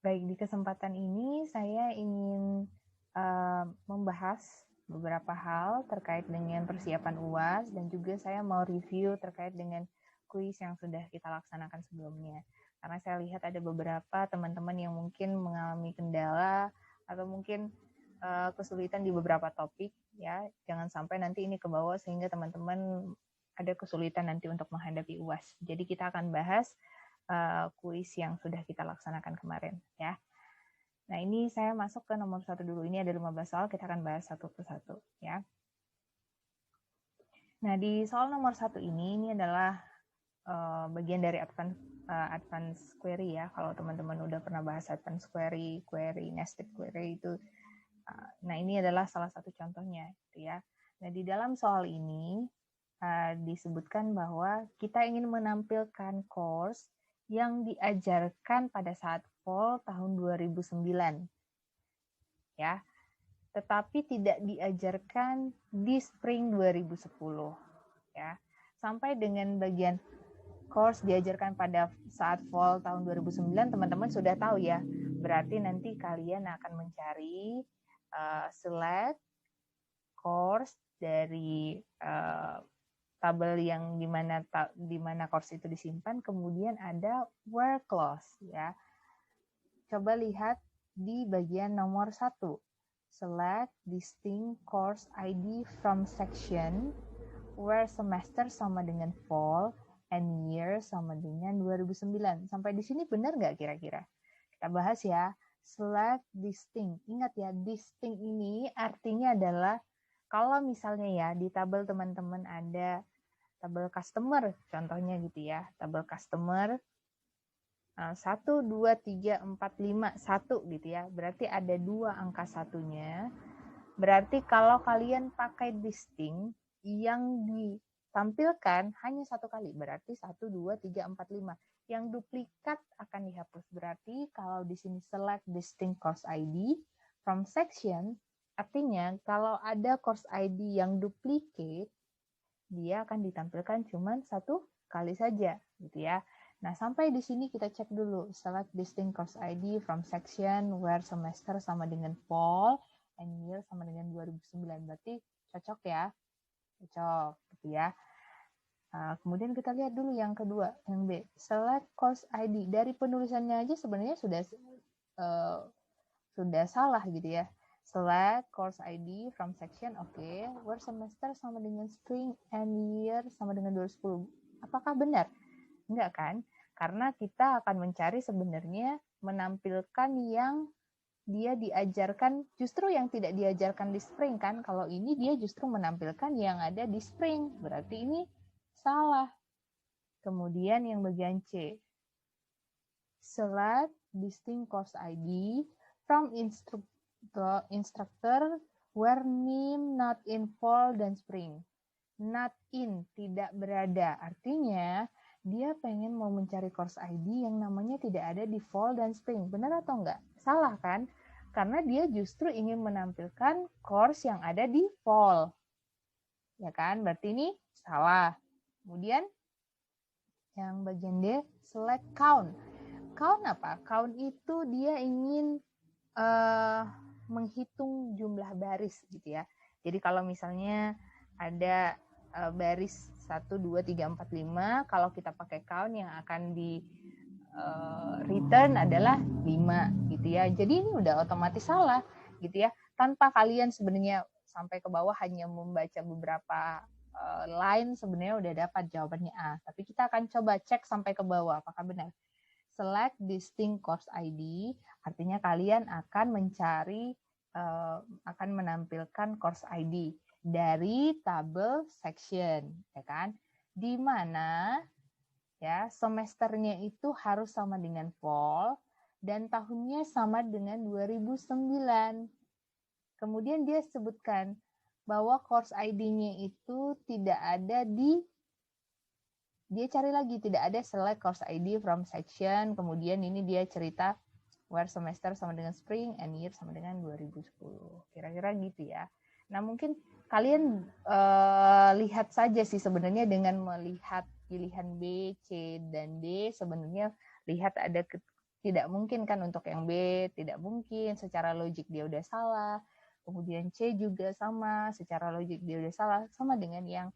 Baik, di kesempatan ini saya ingin membahas beberapa hal terkait dengan persiapan UAS dan juga saya mau review terkait dengan kuis yang sudah kita laksanakan sebelumnya. Karena saya lihat ada beberapa teman-teman yang mungkin mengalami kendala atau mungkin kesulitan di beberapa topik, ya. Jangan sampai nanti ini kebawa sehingga teman-teman ada kesulitan nanti untuk menghadapi UAS. Jadi kita akan bahas kuis yang sudah kita laksanakan kemarin, ya. Nah, ini saya masuk ke nomor 1 dulu. Ini ada 15 soal, kita akan bahas satu persatu, ya. Nah, di soal nomor 1 ini adalah bagian dari advanced query, ya. Kalau teman-teman udah pernah bahas advanced query, nested query itu, nah ini adalah salah satu contohnya, gitu ya. Nah, di dalam soal ini disebutkan bahwa kita ingin menampilkan course yang diajarkan pada saat fall tahun 2009, ya, tetapi tidak diajarkan di spring 2010, ya. Sampai dengan bagian course diajarkan pada saat fall tahun 2009, teman-teman sudah tahu ya, berarti nanti kalian akan mencari select course dari tabel yang dimana course itu disimpan, kemudian ada where clause, ya. Coba lihat di bagian nomor 1. Select distinct course ID from section where semester sama dengan fall and year sama dengan 2009. Sampai di sini benar nggak kira-kira? Kita bahas ya. Select distinct. Ingat ya, distinct ini artinya adalah kalau misalnya ya di tabel teman-teman ada tabel customer, contohnya gitu ya, tabel customer 1, 2, 3, 4, 5, 1 gitu ya, berarti ada 2 angka satunya. Berarti kalau kalian pakai distinct, yang ditampilkan hanya 1 kali, berarti 1, 2, 3, 4, 5. Yang duplikat akan dihapus. Berarti kalau di sini select distinct course ID from section, artinya kalau ada course ID yang duplicate, dia akan ditampilkan cuma 1 kali saja, gitu ya. Nah, sampai di sini kita cek dulu. Select distinct course ID from section where semester sama dengan fall and year sama dengan 2009. Berarti cocok ya? Cocok, gitu ya. Kemudian kita lihat dulu yang kedua, yang B. Select course ID. Dari penulisannya aja sebenarnya sudah salah gitu ya. Select course ID from section, oke. Where semester sama dengan spring and year sama dengan 2010. Apakah benar? Enggak kan? Karena kita akan mencari sebenarnya menampilkan yang dia diajarkan, justru yang tidak diajarkan di spring kan. Kalau ini dia justru menampilkan yang ada di spring. Berarti ini salah. Kemudian yang bagian C. Select distinct course ID from instructor where name not in fall dan spring. Not in, tidak berada. Artinya, dia pengen mau mencari course ID yang namanya tidak ada di fall dan spring. Benar atau enggak? Salah kan? Karena dia justru ingin menampilkan course yang ada di fall. Ya kan? Berarti ini salah. Kemudian, yang bagian D, select count. Count apa? Count itu dia ingin menghitung jumlah baris gitu ya. Jadi kalau misalnya ada baris 1, 2, 3, 4, 5, kalau kita pakai count yang akan di return adalah 5 gitu ya. Jadi ini udah otomatis salah gitu ya. Tanpa kalian sebenarnya sampai ke bawah hanya membaca beberapa line sebenarnya udah dapat jawabannya A. Tapi kita akan coba cek sampai ke bawah apakah benar. Select distinct course ID, artinya kalian akan mencari, akan menampilkan course ID dari tabel section, ya kan? Di mana ya semesternya itu harus sama dengan fall dan tahunnya sama dengan 2009. Kemudian dia sebutkan bahwa course ID-nya itu tidak ada dia cari lagi, tidak ada select course ID from section, kemudian ini dia cerita where semester sama dengan spring and year sama dengan 2010. Kira-kira gitu ya. Nah, mungkin kalian lihat saja sih sebenarnya dengan melihat pilihan B, C, dan D, sebenarnya lihat ada tidak mungkin kan untuk yang B, tidak mungkin, secara logik dia udah salah. Kemudian C juga sama, secara logik dia udah salah, sama dengan yang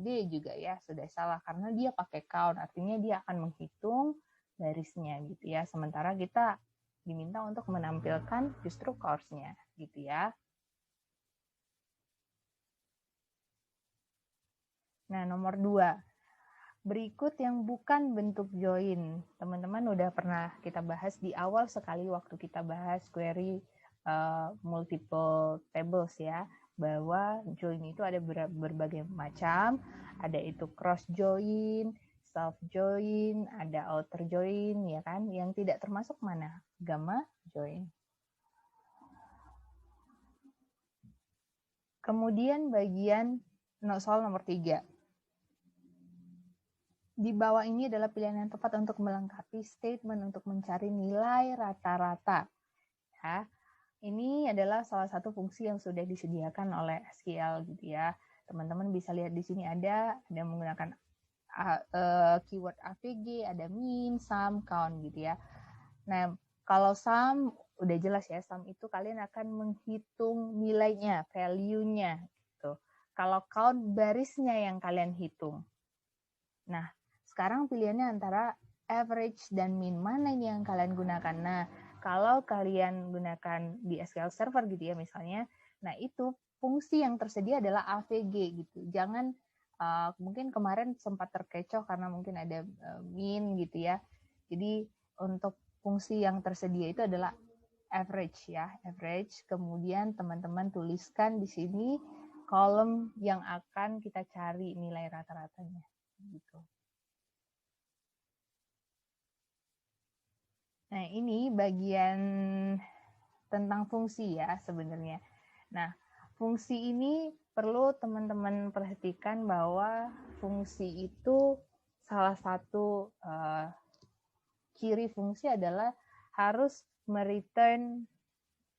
D juga ya sudah salah karena dia pakai count, artinya dia akan menghitung barisnya gitu ya. Sementara kita diminta untuk menampilkan justru course-nya gitu ya. Nah, nomor 2. Berikut yang bukan bentuk join. Teman-teman udah pernah kita bahas di awal sekali waktu kita bahas query multiple tables ya, bahwa join itu ada berbagai macam, ada itu cross join, self join, ada outer join ya kan, yang tidak termasuk mana? Gamma join. Kemudian bagian soal nomor 3. Di bawah ini adalah pilihan yang tepat untuk melengkapi statement untuk mencari nilai rata-rata. Ya, ini adalah salah satu fungsi yang sudah disediakan oleh SQL gitu ya. Teman-teman bisa lihat di sini ada menggunakan keyword AVG, ada min, sum, count gitu ya. Nah, kalau sum udah jelas ya, sum itu kalian akan menghitung nilainya, value-nya gitu. Kalau count barisnya yang kalian hitung. Nah, sekarang pilihannya antara average dan min. Mana ini yang kalian gunakan? Nah, kalau kalian gunakan di SQL Server gitu ya misalnya, nah itu fungsi yang tersedia adalah AVG gitu. Jangan mungkin kemarin sempat terkecoh karena mungkin ada min gitu ya. Jadi untuk fungsi yang tersedia itu adalah average ya, average. Kemudian teman-teman tuliskan di sini kolom yang akan kita cari nilai rata-ratanya gitu. Nah, ini bagian tentang fungsi ya sebenarnya. Nah, fungsi ini perlu teman-teman perhatikan bahwa fungsi itu salah satu ciri fungsi adalah harus mereturn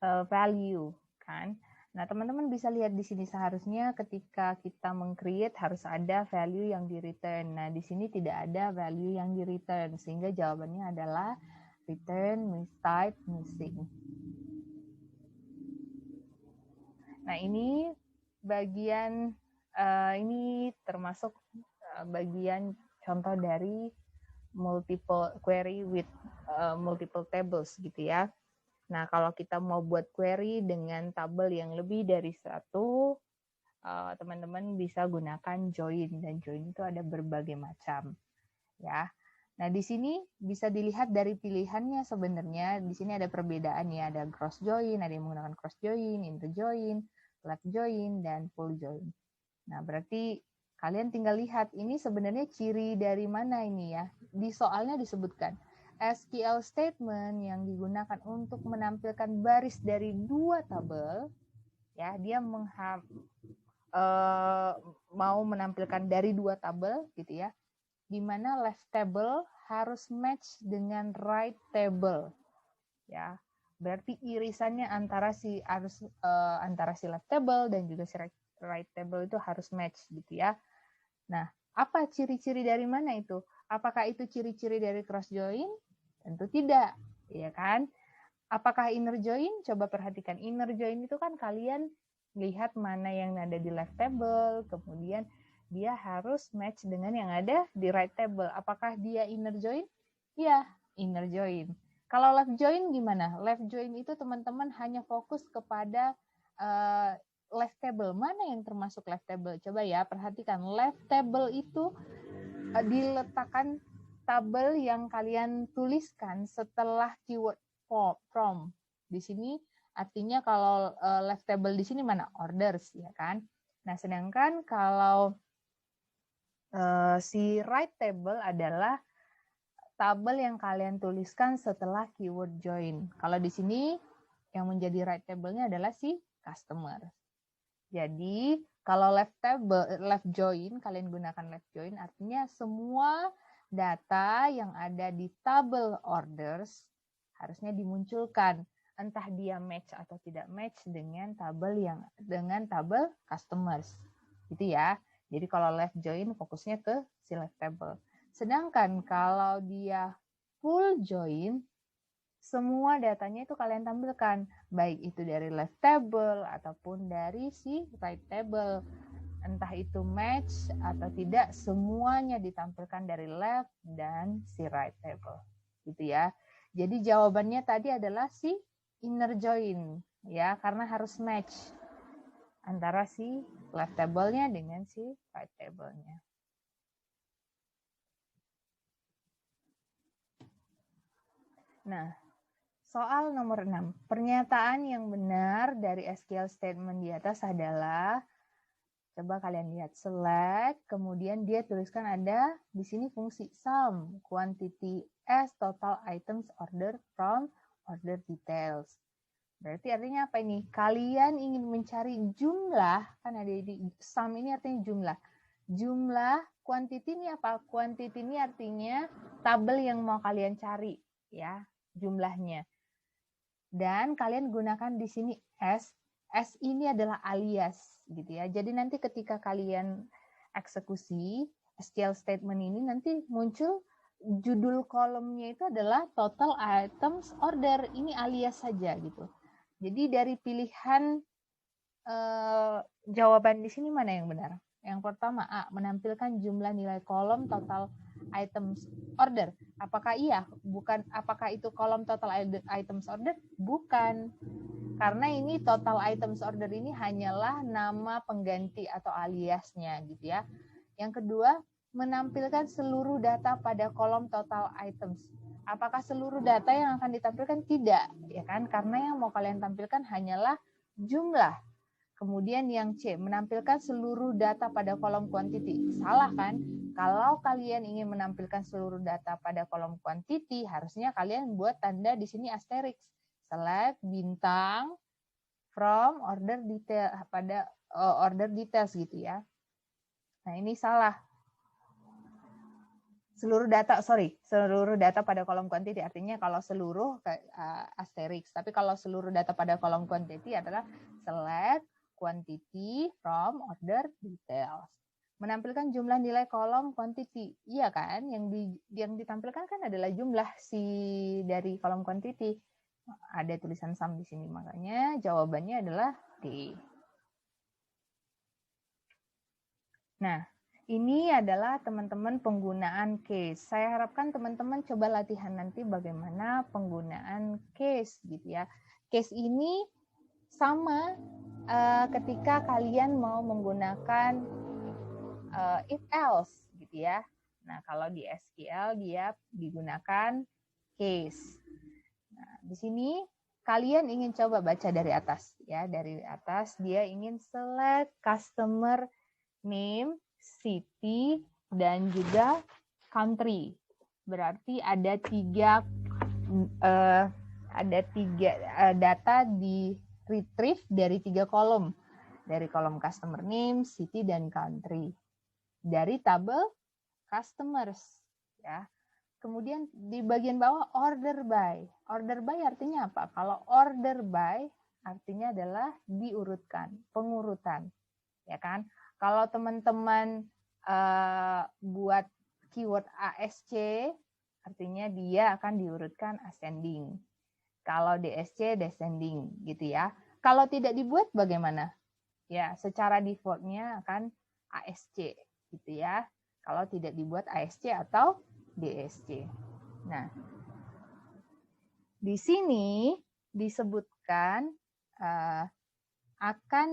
value kan. Nah, teman-teman bisa lihat di sini seharusnya ketika kita meng-create harus ada value yang di-return. Nah, di sini tidak ada value yang di-return sehingga jawabannya adalah return mistype missing. Nah, ini bagian ini termasuk bagian contoh dari multiple query with multiple tables gitu ya. Nah, kalau kita mau buat query dengan tabel yang lebih dari satu, teman-teman bisa gunakan join, dan join itu ada berbagai macam ya. Nah, di sini bisa dilihat dari pilihannya sebenarnya. Di sini ada perbedaan ya, ada cross join, ada yang menggunakan cross join, inter join, left join, dan full join. Nah, berarti kalian tinggal lihat ini sebenarnya ciri dari mana ini ya. Di soalnya disebutkan SQL statement yang digunakan untuk menampilkan baris dari dua tabel, ya dia mau menampilkan dari dua tabel gitu ya, di mana left table harus match dengan right table, ya. Berarti irisannya antara si left table dan juga si right table itu harus match gitu ya. Nah, apa ciri-ciri dari mana itu? Apakah itu ciri-ciri dari cross join? Tentu tidak, ya kan? Apakah inner join? Coba perhatikan, inner join itu kan kalian lihat mana yang ada di left table, kemudian dia harus match dengan yang ada di right table. Apakah dia inner join? Iya, inner join. Kalau left join gimana? Left join itu teman-teman hanya fokus kepada left table. Mana yang termasuk left table? Coba ya, perhatikan. Left table itu diletakkan tabel yang kalian tuliskan setelah keyword from. Di sini artinya kalau left table di sini mana? Orders, ya kan? Nah, sedangkan kalau si right table adalah tabel yang kalian tuliskan setelah keyword join. Kalau di sini yang menjadi right table-nya adalah si customer. Jadi, kalau left join, kalian gunakan left join, artinya semua data yang ada di tabel orders harusnya dimunculkan, entah dia match atau tidak match dengan tabel customers. Gitu ya. Jadi kalau left join fokusnya ke si left table. Sedangkan kalau dia full join, semua datanya itu kalian tampilkan, baik itu dari left table ataupun dari si right table. Entah itu match atau tidak, semuanya ditampilkan dari left dan si right table. Gitu ya. Jadi jawabannya tadi adalah si inner join, ya, karena harus match antara si left table-nya dengan si right table-nya. Nah, soal nomor 6. Pernyataan yang benar dari SQL statement di atas adalah, coba kalian lihat, select, kemudian dia tuliskan ada di sini fungsi sum, quantity as total items order from order details. Berarti artinya apa ini? Kalian ingin mencari jumlah, kan ada di sum ini artinya jumlah. Jumlah, quantity ini apa? Quantity ini artinya tabel yang mau kalian cari, ya, jumlahnya. Dan kalian gunakan di sini as. As ini adalah alias, gitu ya. Jadi nanti ketika kalian eksekusi SQL statement ini, nanti muncul judul kolomnya itu adalah total items order. Ini alias saja gitu. Jadi dari pilihan jawaban di sini mana yang benar? Yang pertama A, menampilkan jumlah nilai kolom total items order. Apakah iya? Bukan. Apakah itu kolom total items order? Bukan. Karena ini total items order ini hanyalah nama pengganti atau aliasnya gitu ya. Yang kedua, menampilkan seluruh data pada kolom total items. Apakah seluruh data yang akan ditampilkan? Tidak, ya kan? Karena yang mau kalian tampilkan hanyalah jumlah. Kemudian yang C, menampilkan seluruh data pada kolom quantity. Salah kan? Kalau kalian ingin menampilkan seluruh data pada kolom quantity, harusnya kalian buat tanda di sini asterisk. Select bintang from order detail pada order details gitu ya. Nah, ini salah. Seluruh data pada kolom quantity artinya kalau seluruh asterisk, tapi kalau seluruh data pada kolom quantity adalah select quantity from order details. Menampilkan jumlah nilai kolom quantity. Iya kan? Yang ditampilkan kan adalah jumlah dari kolom quantity. Ada tulisan sum di sini, makanya jawabannya adalah D. Nah, ini adalah teman-teman penggunaan case. Saya harapkan teman-teman coba latihan nanti bagaimana penggunaan case gitu ya. Case ini sama ketika kalian mau menggunakan if else gitu ya. Nah, kalau di SQL dia digunakan case. Nah, di sini kalian ingin coba baca dari atas ya, dari atas dia ingin select customer name, city, dan juga country. Berarti ada tiga data di retrieve dari 3 kolom. Dari kolom customer name, city, dan country. Dari tabel customers ya. Kemudian di bagian bawah order by. Order by artinya apa? Kalau order by artinya adalah diurutkan, pengurutan. Ya kan? Kalau teman-teman buat keyword ASC artinya dia akan diurutkan ascending. Kalau DSC descending gitu ya. Kalau tidak dibuat bagaimana? Ya, secara defaultnya akan ASC gitu ya. Kalau tidak dibuat ASC atau DSC. Nah, di sini disebutkan akan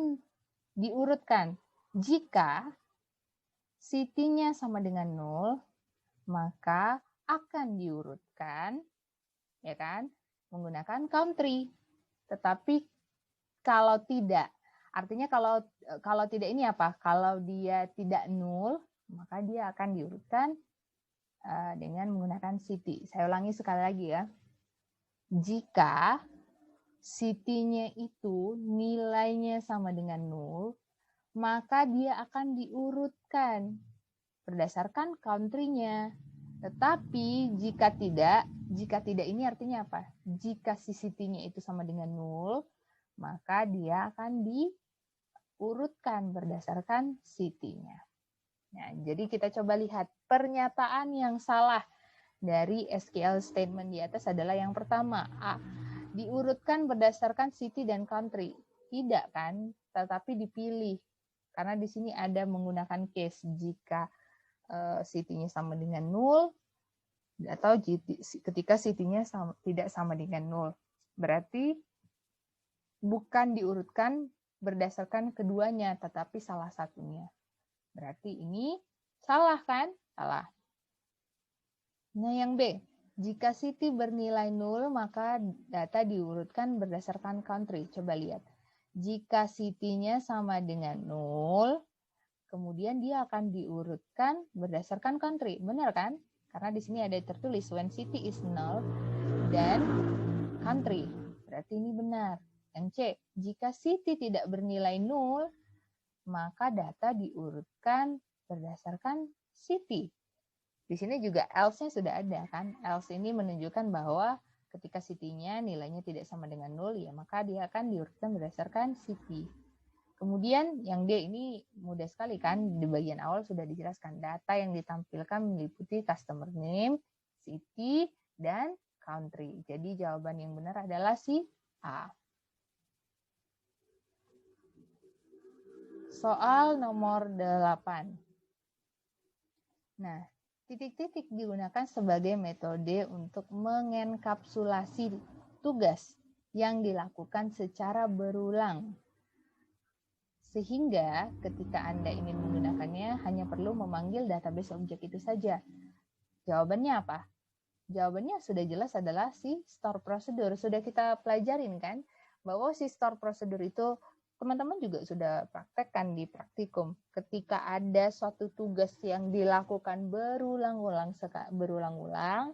diurutkan. Jika city-nya sama dengan 0, maka akan diurutkan, ya kan, menggunakan country. Tetapi kalau tidak, artinya kalau tidak ini apa? Kalau dia tidak 0, maka dia akan diurutkan dengan menggunakan city. Saya ulangi sekali lagi ya. Jika city-nya itu nilainya sama dengan 0, maka dia akan diurutkan berdasarkan country-nya. Tetapi jika tidak ini artinya apa? Jika si city-nya itu sama dengan 0, maka dia akan diurutkan berdasarkan city-nya. Nah, jadi kita coba lihat pernyataan yang salah dari SQL statement di atas adalah yang pertama, A. Diurutkan berdasarkan city dan country. Tidak kan, tetapi dipilih. Karena di sini ada menggunakan case jika city-nya sama dengan 0 atau ketika city-nya tidak sama dengan 0. Berarti bukan diurutkan berdasarkan keduanya, tetapi salah satunya. Berarti ini salah kan? Salah. Nah, yang B. Jika city bernilai 0, maka data diurutkan berdasarkan country. Coba lihat. Jika city-nya sama dengan 0, kemudian dia akan diurutkan berdasarkan country. Benar kan? Karena di sini ada tertulis when city is 0 dan country. Berarti ini benar. Yang C, jika city tidak bernilai 0, maka data diurutkan berdasarkan city. Di sini juga else-nya sudah ada kan. Else ini menunjukkan bahwa ketika city-nya nilainya tidak sama dengan 0, ya maka dia akan diurutkan berdasarkan city. Kemudian yang D ini mudah sekali kan, di bagian awal sudah dijelaskan. Data yang ditampilkan meliputi customer name, city, dan country. Jadi jawaban yang benar adalah si A. Soal nomor 8. Nah, titik-titik digunakan sebagai metode untuk mengenkapsulasi tugas yang dilakukan secara berulang. Sehingga ketika Anda ingin menggunakannya, hanya perlu memanggil database objek itu saja. Jawabannya apa? Jawabannya sudah jelas adalah si store procedure. Sudah kita pelajarin kan, bahwa si store procedure itu teman-teman juga sudah praktekkan di praktikum. Ketika ada suatu tugas yang dilakukan berulang-ulang,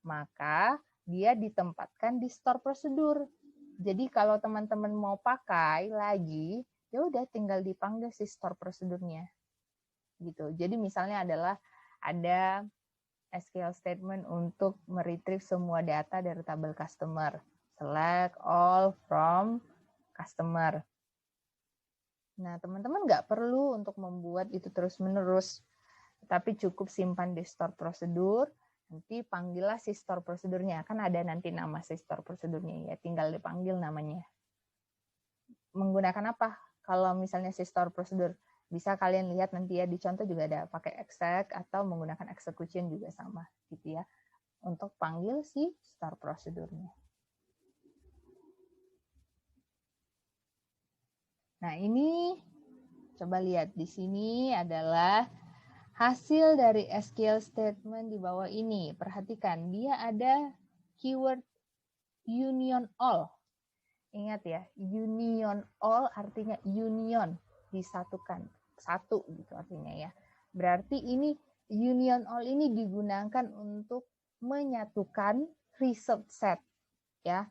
maka dia ditempatkan di store procedure. Jadi kalau teman-teman mau pakai lagi, ya udah tinggal dipanggil si store procedure-nya. Gitu. Jadi misalnya adalah ada SQL statement untuk meretrieve semua data dari tabel customer. Select all from customer. Nah, teman-teman nggak perlu untuk membuat itu terus-menerus, tapi cukup simpan di store procedure, nanti panggillah si store procedure-nya. Kan ada nanti nama si store procedure-nya, ya tinggal dipanggil namanya. Menggunakan apa? Kalau misalnya si store procedure, bisa kalian lihat nanti ya di contoh juga ada pakai exec atau menggunakan execution juga sama gitu ya, untuk panggil si store procedure-nya. Nah, ini coba lihat di sini adalah hasil dari SQL statement di bawah ini. Perhatikan, dia ada keyword union all. Ingat ya, union all artinya union, disatukan. Satu gitu artinya ya. Berarti ini union all ini digunakan untuk menyatukan result set ya.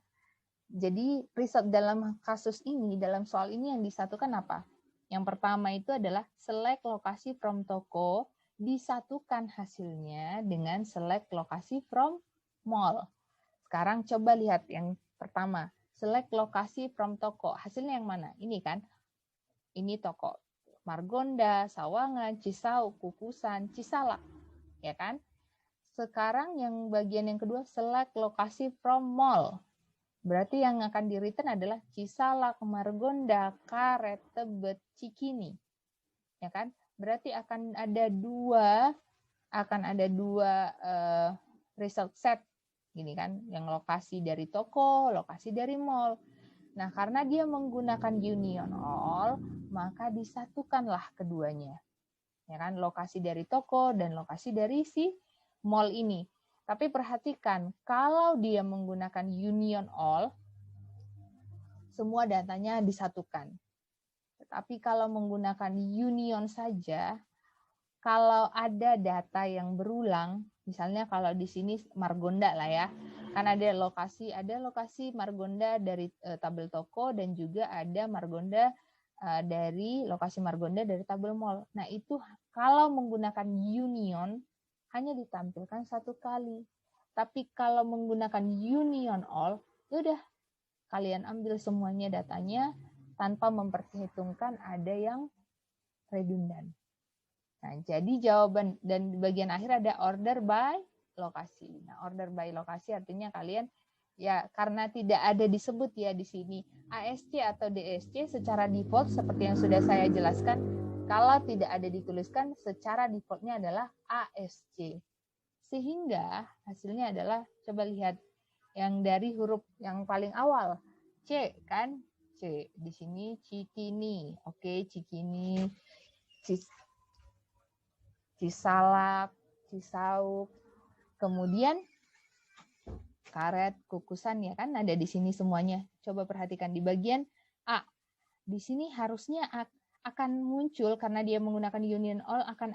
Jadi result dalam kasus ini, dalam soal ini yang disatukan apa? Yang pertama itu adalah select lokasi from toko, disatukan hasilnya dengan select lokasi from mall. Sekarang coba lihat yang pertama, select lokasi from toko. Hasilnya yang mana? Ini kan, ini toko Margonda, Sawangan, Cisau, Kukusan, Cisalak, ya kan? Sekarang yang bagian yang kedua, select lokasi from mall. Berarti yang akan di-return adalah Cisalak, Margonda, Karet, Tebet, Cikini. Ya kan? Berarti akan ada dua result set gini kan, yang lokasi dari toko, lokasi dari mall. Nah, karena dia menggunakan union all, maka disatukanlah keduanya. Ya kan? Lokasi dari toko dan lokasi dari si mall ini. Tapi perhatikan, kalau dia menggunakan union all, semua datanya disatukan. Tetapi kalau menggunakan union saja, kalau ada data yang berulang, misalnya kalau di sini Margonda lah ya, kan ada lokasi Margonda dari tabel toko dan juga ada Margonda dari lokasi Margonda dari tabel mall. Nah, itu kalau menggunakan union hanya ditampilkan satu kali. Tapi kalau menggunakan union all, ya udah kalian ambil semuanya datanya tanpa memperhitungkan ada yang redundant. Nah, jadi jawaban dan di bagian akhir ada order by lokasi. Nah, order by lokasi artinya kalian ya karena tidak ada disebut ya di sini ASC atau DSC secara default seperti yang sudah saya jelaskan, kalau tidak ada dituliskan secara defaultnya adalah ASC. Sehingga hasilnya adalah coba lihat yang dari huruf yang paling awal C kan, C di sini Cikini, oke Cikini, Cisalak, Cisauk, kemudian karet, kukusan ya kan ada di sini semuanya. Coba perhatikan di bagian A. Di sini harusnya akan muncul karena dia menggunakan union all akan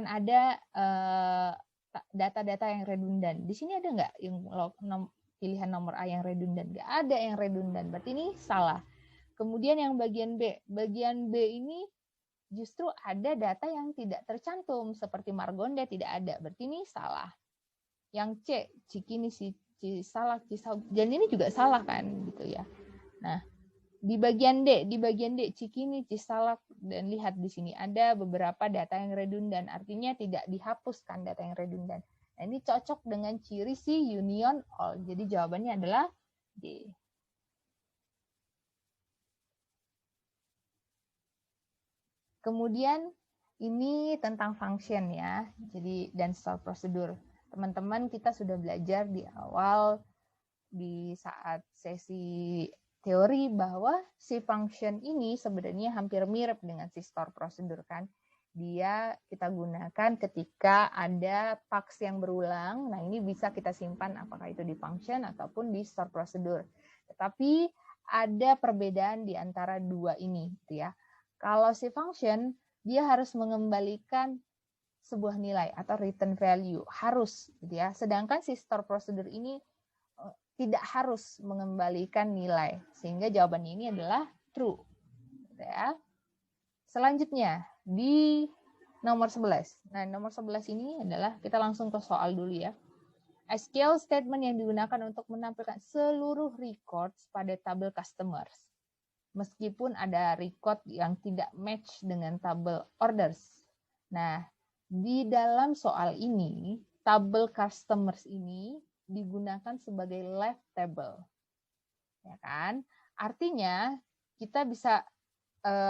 ada data-data yang redundan. Di sini ada nggak yang pilihan nomor A yang redundan? Nggak ada yang redundan. Berarti ini salah. Kemudian yang bagian B. Bagian B ini justru ada data yang tidak tercantum seperti Margonda tidak ada. Berarti ini salah. Yang C, Cikini, Cisalak, Cisauk. Dan ini juga salah kan gitu ya. Nah, di bagian D Cikini, Cisalak, dan lihat di sini ada beberapa data yang redundan, artinya tidak dihapuskan data yang redundan. Nah, ini cocok dengan ciri si union all. Jadi jawabannya adalah D. Kemudian ini tentang function ya. Jadi dan store prosedur. Teman-teman kita sudah belajar di awal di saat sesi teori bahwa si function ini sebenarnya hampir mirip dengan si store prosedur kan. Dia kita gunakan ketika ada pax yang berulang. Nah, ini bisa kita simpan apakah itu di function ataupun di store prosedur. Tetapi ada perbedaan di antara dua ini gitu ya. Kalau si function dia harus mengembalikan sebuah nilai atau return value, harus gitu ya. Sedangkan si store prosedur ini tidak harus mengembalikan nilai, sehingga jawabannya ini adalah true. Ya. Selanjutnya di nomor 11. Nah, nomor 11 ini adalah kita langsung ke soal dulu ya. SQL statement yang digunakan untuk menampilkan seluruh records pada tabel customers. Meskipun ada record yang tidak match dengan tabel orders. Nah, di dalam soal ini, tabel customers ini digunakan sebagai left table, ya kan? Artinya kita bisa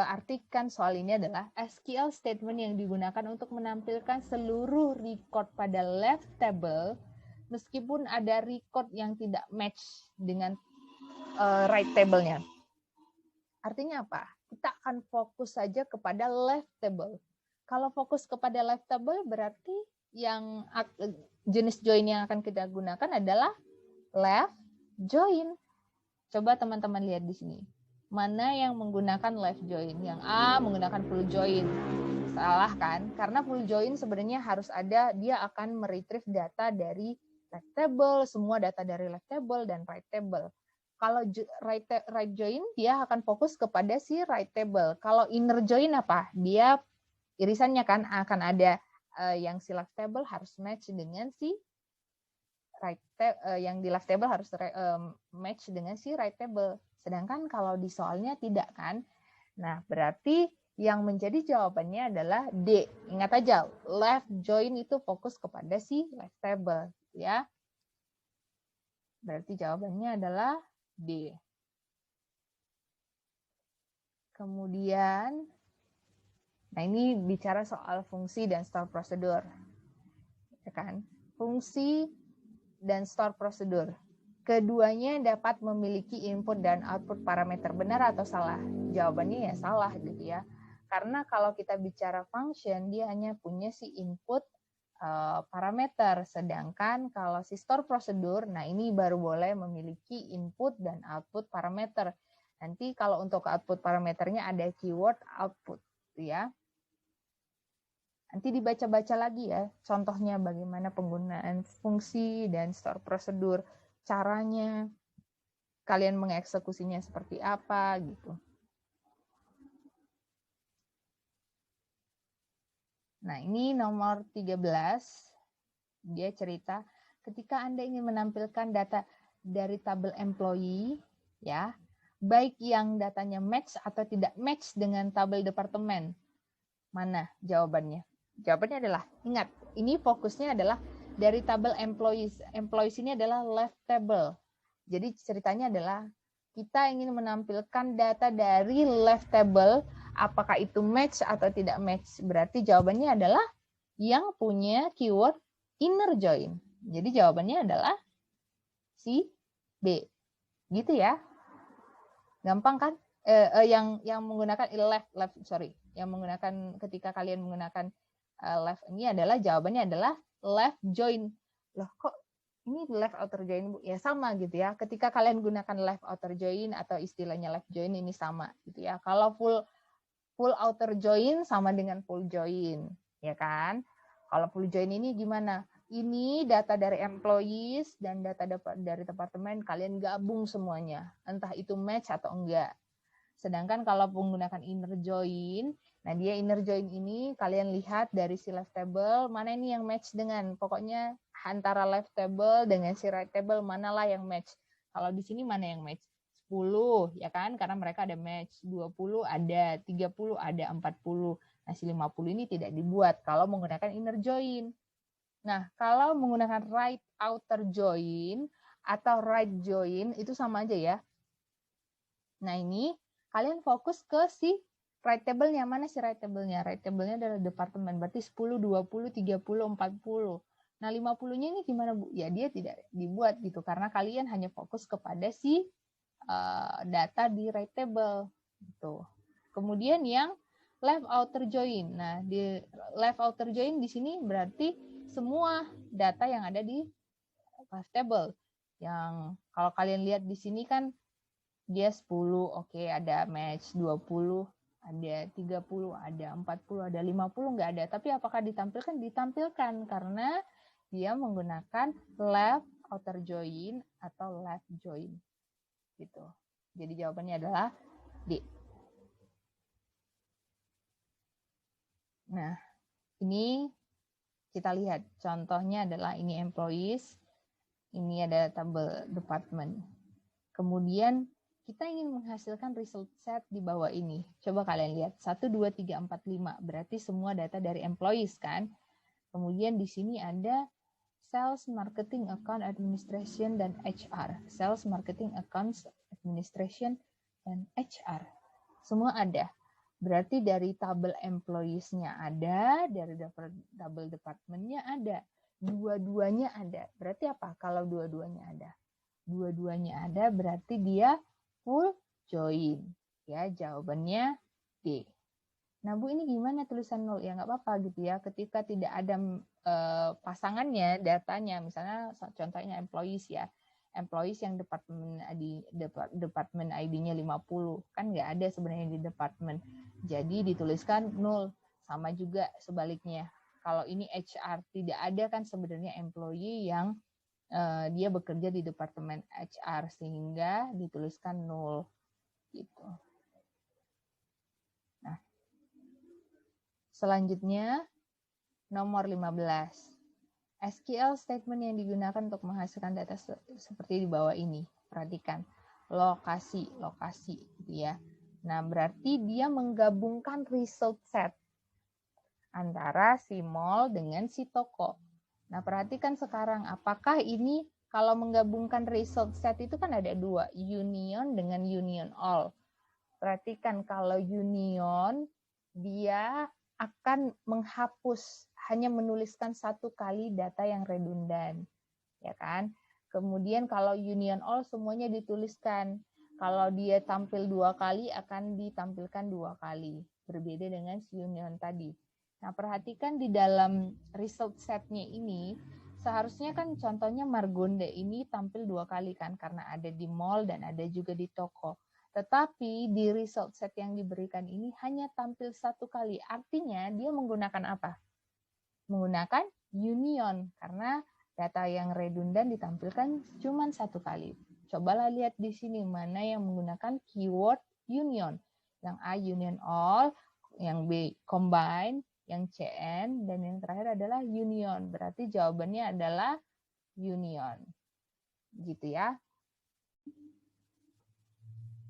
artikan soal ini adalah SQL statement yang digunakan untuk menampilkan seluruh record pada left table, meskipun ada record yang tidak match dengan right table-nya. Artinya apa? Kita akan fokus saja kepada left table. Kalau fokus kepada left table berarti yang jenis join yang akan kita gunakan adalah left join. Coba teman-teman lihat di sini. Mana yang menggunakan left join? Yang A menggunakan full join. Salah kan? Karena full join sebenarnya harus ada, dia akan meretrieve data dari left table, semua data dari left table dan right table. Kalau right join, dia akan fokus kepada si right table. Kalau inner join apa? Dia irisannya kan akan ada yang si left table harus match dengan si right table, yang di left table harus match dengan si right table. Sedangkan kalau di soalnya tidak kan. Nah, berarti yang menjadi jawabannya adalah D. Ingat aja, left join itu fokus kepada si left table ya. Berarti jawabannya adalah D. Kemudian nah ini bicara soal fungsi dan store prosedur. Ya kan? Fungsi dan store prosedur. Keduanya dapat memiliki input dan output parameter, benar atau salah? Jawabannya ya salah gitu ya. Karena kalau kita bicara function, dia hanya punya si input parameter. Sedangkan kalau si store prosedur, nah ini baru boleh memiliki input dan output parameter. Nanti kalau untuk output parameternya ada keyword output ya. Nanti dibaca-baca lagi ya, contohnya bagaimana penggunaan fungsi dan store prosedur, caranya, kalian mengeksekusinya seperti apa gitu. Nah, ini nomor 13, dia cerita, ketika Anda ingin menampilkan data dari tabel employee, ya, baik yang datanya match atau tidak match dengan tabel departemen, mana jawabannya? Jawabannya adalah, ingat, ini fokusnya adalah dari tabel employees. Employees ini adalah left table. Jadi ceritanya adalah kita ingin menampilkan data dari left table, apakah itu match atau tidak match. Berarti jawabannya adalah yang punya keyword inner join. Jadi jawabannya adalah si B. Gitu ya. Gampang kan? Yang menggunakan yang menggunakan ketika kalian menggunakan left ini adalah jawabannya adalah left join. Loh kok ini left outer join Bu? Ya sama gitu ya. Ketika kalian gunakan left outer join atau istilahnya left join ini sama gitu ya. Kalau full outer join sama dengan full join, ya kan? Kalau full join ini gimana? Ini data dari employees dan data dari departemen kalian gabung semuanya, entah itu match atau enggak. Sedangkan kalau menggunakan inner join, nah dia inner join ini kalian lihat dari si left table, mana ini yang match dengan, pokoknya antara left table dengan si right table, manalah yang match. Kalau di sini mana yang match? 10, ya kan? Karena mereka ada match. 20 ada, 30 ada, 40. Nah, si 50 ini tidak dibuat kalau menggunakan inner join. Nah, kalau menggunakan right outer join atau right join, itu sama aja ya. Nah, ini kalian fokus ke si right table-nya. Mana si right table-nya? Right table-nya adalah departemen. Berarti 10, 20, 30, 40. Nah, 50-nya ini gimana, Bu? Ya, dia tidak dibuat gitu. Karena kalian hanya fokus kepada si data di right table. Gitu. Kemudian yang left outer join. Nah, di left outer join di sini berarti semua data yang ada di left table. Yang kalau kalian lihat di sini kan dia 10, oke, ada match, 20, ada 30, ada 40, ada 50, nggak ada. Tapi apakah ditampilkan? Ditampilkan, karena dia menggunakan left outer join atau left join. Gitu. Jadi jawabannya adalah D. Nah, ini kita lihat. Contohnya adalah ini employees, ini ada tabel department. Kemudian kita ingin menghasilkan result set di bawah ini. Coba kalian lihat, 1, 2, 3, 4, 5. Berarti semua data dari employees kan. Kemudian di sini ada sales, marketing, account, administration, dan HR. Sales, marketing, accounts, administration, dan HR. Semua ada. Berarti dari tabel employees-nya ada, dari tabel department-nya ada. Dua-duanya ada. Berarti apa kalau dua-duanya ada? Dua-duanya ada berarti dia full join. Ya, jawabannya D. Nah, Bu, ini gimana tulisan 0? Ya, nggak apa-apa gitu ya. Ketika tidak ada pasangannya, datanya, misalnya contohnya employees ya. Employees yang departemen ID-nya 50. Kan nggak ada sebenarnya di departemen. Jadi dituliskan 0. Sama juga sebaliknya. Kalau ini HR, tidak ada kan sebenarnya employee yang dia bekerja di departemen HR, sehingga dituliskan 0 gitu. Nah, selanjutnya nomor 15. SQL statement yang digunakan untuk menghasilkan data seperti di bawah ini. Perhatikan, lokasi gitu ya. Nah, berarti dia menggabungkan result set antara si mall dengan si toko. Nah, perhatikan sekarang, apakah ini kalau menggabungkan result set itu kan ada dua, union dengan union all. Perhatikan kalau union, dia akan menghapus, hanya menuliskan satu kali data yang redundan. Ya kan? Kemudian kalau union all semuanya dituliskan. Kalau dia tampil 2 kali, akan ditampilkan 2 kali. Berbeda dengan si union tadi. Nah, perhatikan di dalam result setnya ini, seharusnya kan contohnya Margonda ini tampil 2 kali kan, karena ada di mall dan ada juga di toko. Tetapi di result set yang diberikan ini hanya tampil 1 kali. Artinya dia menggunakan apa? Menggunakan union, karena data yang redundan ditampilkan cuma 1 kali. Cobalah lihat di sini mana yang menggunakan keyword union. Yang A union all, yang B combine, yang CN, dan yang terakhir adalah union. Berarti jawabannya adalah union. Gitu ya.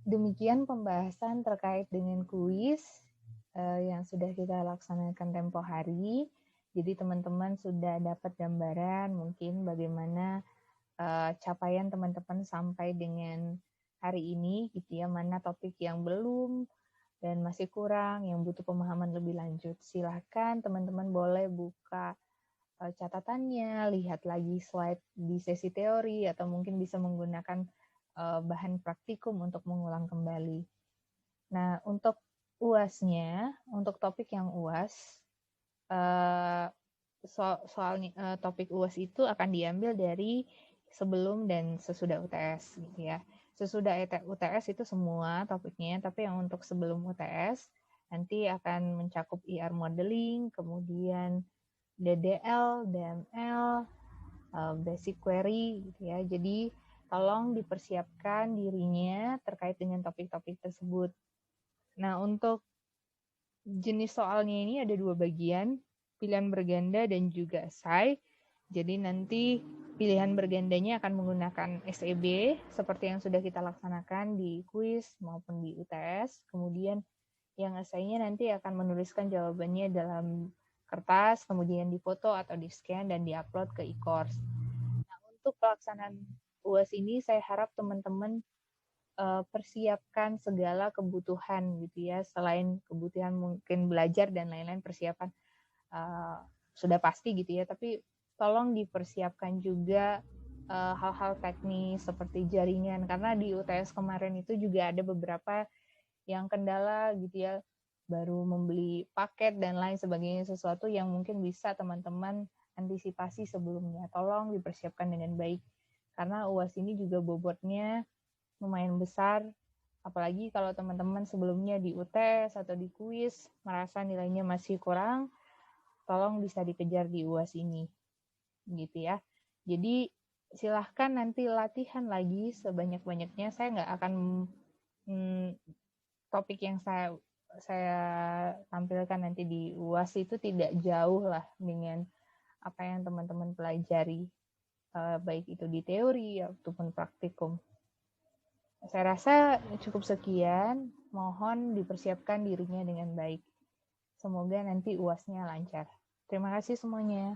Demikian pembahasan terkait dengan kuis yang sudah kita laksanakan tempo hari. Jadi teman-teman sudah dapat gambaran mungkin bagaimana capaian teman-teman sampai dengan hari ini gitu ya, mana topik yang belum dan masih kurang, yang butuh pemahaman lebih lanjut. Silahkan teman-teman boleh buka catatannya, lihat lagi slide di sesi teori, atau mungkin bisa menggunakan bahan praktikum untuk mengulang kembali. Nah, untuk UAS-nya, untuk topik yang UAS, soalnya topik UAS itu akan diambil dari sebelum dan sesudah UTS gitu ya. Sesudah UTS itu semua topiknya, tapi yang untuk sebelum UTS nanti akan mencakup ER modeling, kemudian DDL, DML, basic query gitu ya. Jadi tolong dipersiapkan dirinya terkait dengan topik-topik tersebut. Nah, untuk jenis soalnya ini ada 2 bagian, pilihan berganda dan juga essay. Jadi nanti pilihan bergandanya akan menggunakan SEB seperti yang sudah kita laksanakan di kuis maupun di UTS. Kemudian yang essay-nya nanti akan menuliskan jawabannya dalam kertas, kemudian difoto atau di-scan dan di-upload ke e-course. Nah, untuk pelaksanaan UAS ini saya harap teman-teman persiapkan segala kebutuhan gitu ya, selain kebutuhan mungkin belajar dan lain-lain, persiapan sudah pasti gitu ya, tapi tolong dipersiapkan juga hal-hal teknis seperti jaringan, karena di UTS kemarin itu juga ada beberapa yang kendala gitu ya, baru membeli paket dan lain sebagainya, sesuatu yang mungkin bisa teman-teman antisipasi sebelumnya. Tolong dipersiapkan dengan baik, karena UAS ini juga bobotnya lumayan besar, apalagi kalau teman-teman sebelumnya di UTS atau di kuis merasa nilainya masih kurang, tolong bisa dikejar di UAS ini gitu ya. Jadi silahkan nanti latihan lagi sebanyak-banyaknya. Saya nggak akan topik yang saya tampilkan nanti di UAS itu tidak jauh lah dengan apa yang teman-teman pelajari, baik itu di teori ataupun praktikum. Saya rasa cukup sekian. Mohon dipersiapkan dirinya dengan baik. Semoga nanti UAS-nya lancar. Terima kasih semuanya.